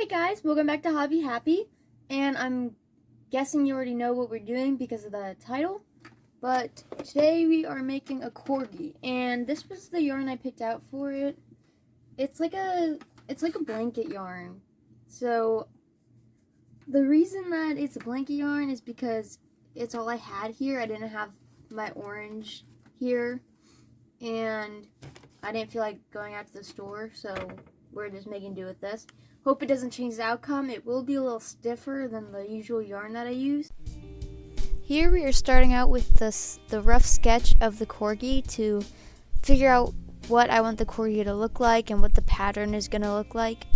Hey guys, welcome back to Hobby Happy, and I'm guessing you already know what we're doing because of the title, but today we are making a corgi, and this was the yarn I picked out for it. It's like a blanket yarn. So the reason that it's a blanket yarn is because it's all I had here. I didn't have my orange here, and I didn't feel like going out to the store, so we're just making do with this. Hope it doesn't change the outcome. It will be a little stiffer than the usual yarn that I use. Here we are starting out with the rough sketch of the corgi to figure out what I want the corgi to look like and what the pattern is going to look like.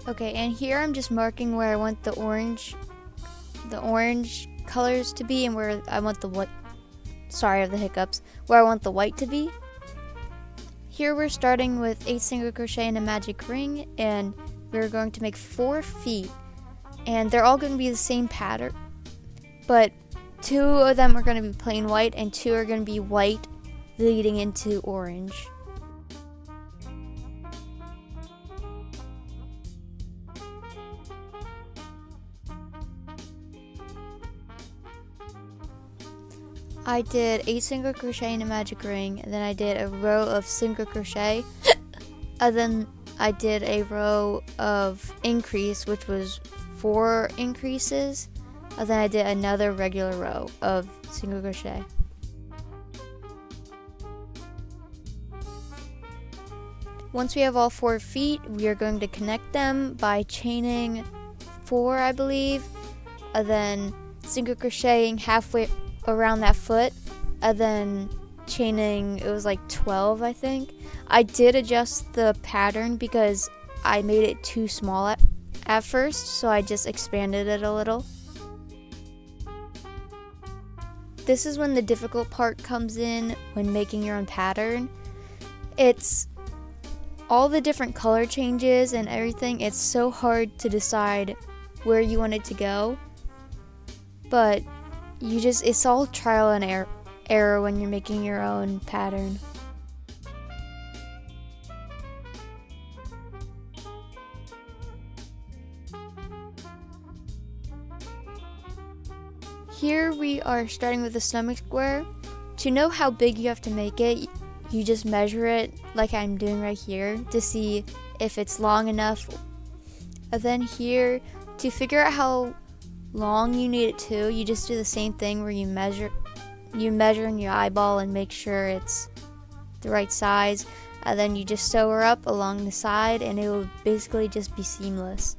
Okay, and here I'm just marking where I want the orange colors to be and where I want the white, sorry of the hiccups, where I want the white to be. Here we're starting with 8 single crochet in a magic ring, and we're going to make 4 feet, and they're all going to be the same pattern, but 2 of them are going to be plain white and 2 are going to be white leading into orange. I did 8 single crochet in a magic ring, and then I did a row of single crochet, and then I did a row of increase, which was 4 increases, and then I did another regular row of single crochet. Once we have all 4 feet, we are going to connect them by chaining 4, I believe, and then single crocheting halfway around that foot, and then chaining, it was like 12, I think. I did adjust the pattern because I made it too small at first, so I just expanded it a little. This is when the difficult part comes in when making your own pattern. It's all the different color changes and everything. It's so hard to decide where you want it to go, but it's all trial and error when you're making your own pattern. Here we are starting with a stomach square. To know how big you have to make it, you just measure it like I'm doing right here to see if it's long enough. And then here, to figure out how long you need it to, you just do the same thing where you measure in your eyeball and make sure it's the right size, and then you just sew her up along the side and it will basically just be seamless.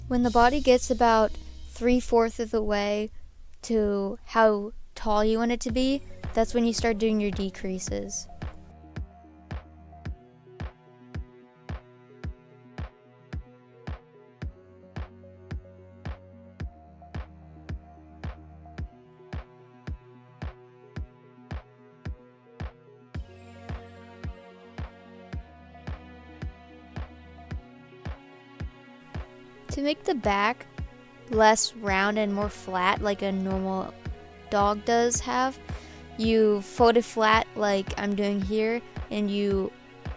When the body gets about 3/4 of the way to how tall you want it to be, that's when you start doing your decreases. To make the back less round and more flat like a normal dog does have, you fold it flat like I'm doing here and you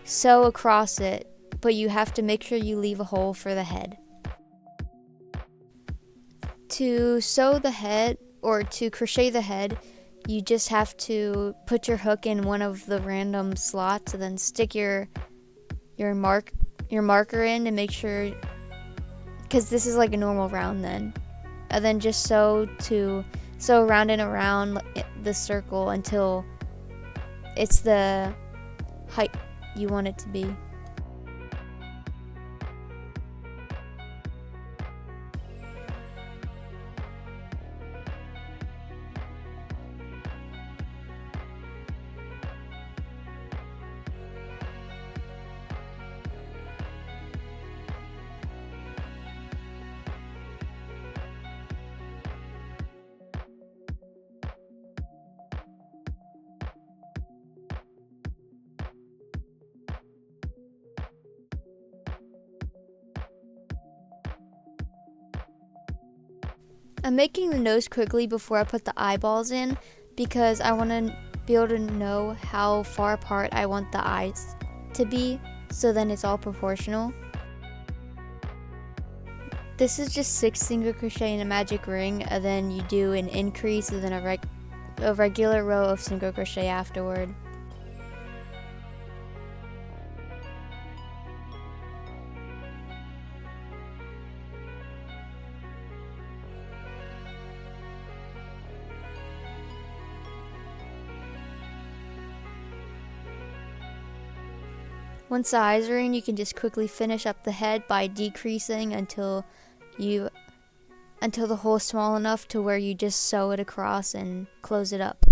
sew across it, but you have to make sure you leave a hole for the head. To sew the head or to crochet the head, you just have to put your hook in one of the random slots and then stick your marker in to make sure, because this is like a normal round then. And then just sew around and around the circle until it's the height you want it to be. I'm making the nose quickly before I put the eyeballs in because I want to be able to know how far apart I want the eyes to be, so then it's all proportional. This is just 6 single crochet in a magic ring, and then you do an increase and then a regular row of single crochet afterward. Once the eyes are in, you can just quickly finish up the head by decreasing until the hole is small enough to where you just sew it across and close it up.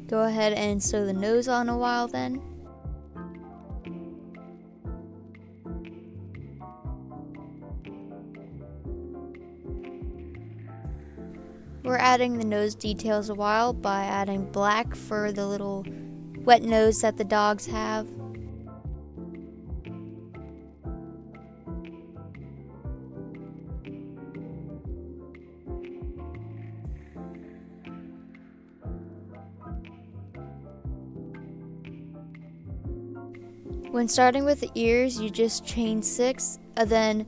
Go ahead and sew the nose on a while then. We're adding the nose details a while by adding black for the little wet nose that the dogs have. When starting with the ears, you just chain 6, and then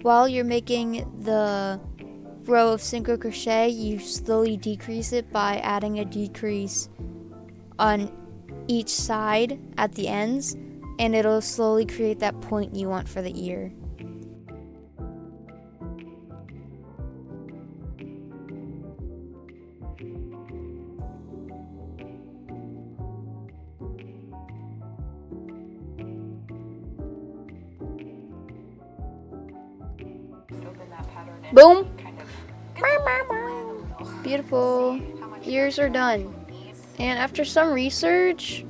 while you're making the row of single crochet, you slowly decrease it by adding a decrease on each side at the ends, and it'll slowly create that point you want for the ear. Boom! Beautiful. Ears are done. And after some research,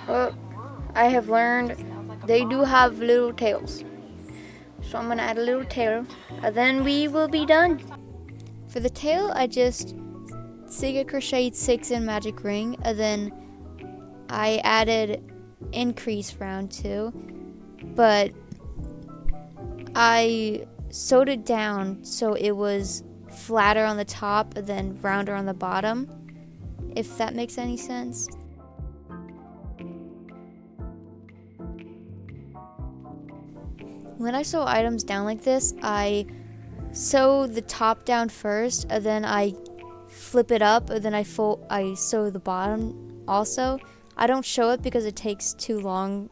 I have learned they do have little tails. So I'm gonna add a little tail, and then we will be done. For the tail, I just single crocheted 6 in magic ring, and then I added increase round 2, but I sewed it down so it was flatter on the top and then rounder on the bottom, if that makes any sense. When I sew items down like this, I sew the top down first, and then I flip it up, and then I sew the bottom also. I don't show it because it takes too long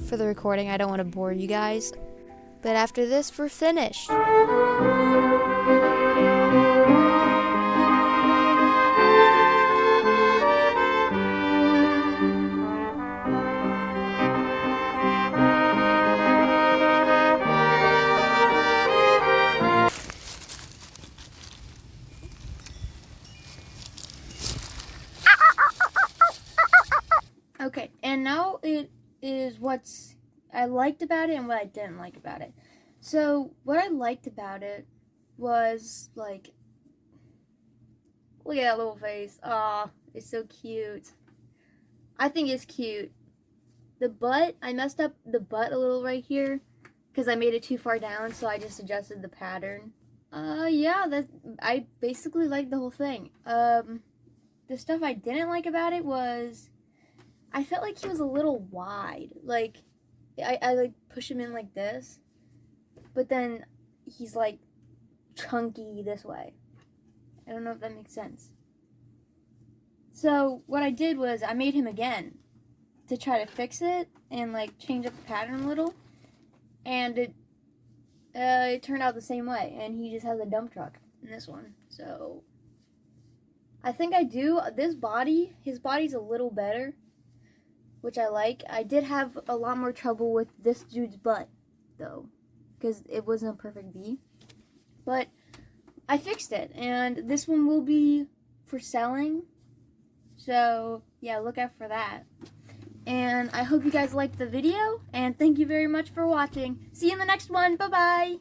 for the recording. I don't want to bore you guys. But after this, we're finished. Okay, and now it is what's I liked about it and what I didn't like about it. So, what I liked about it was, like, look at that little face. Aw, it's so cute. I think it's cute. The butt, I messed up the butt a little right here because I made it too far down, so I just adjusted the pattern. Yeah, I basically liked the whole thing. The stuff I didn't like about it was I felt like he was a little wide. Like, I like push him in like this, but then he's like chunky this way. I don't know if that makes sense. So what I did was I made him again to try to fix it and like change up the pattern a little, and it turned out the same way, and he just has a dump truck in this one. So I think I do this body. His body's a little better, which I like. I did have a lot more trouble with this dude's butt though, because it wasn't a perfect V, but I fixed it, and this one will be for selling. So yeah, look out for that. And I hope you guys liked the video, and thank you very much for watching. See you in the next one. Bye-bye.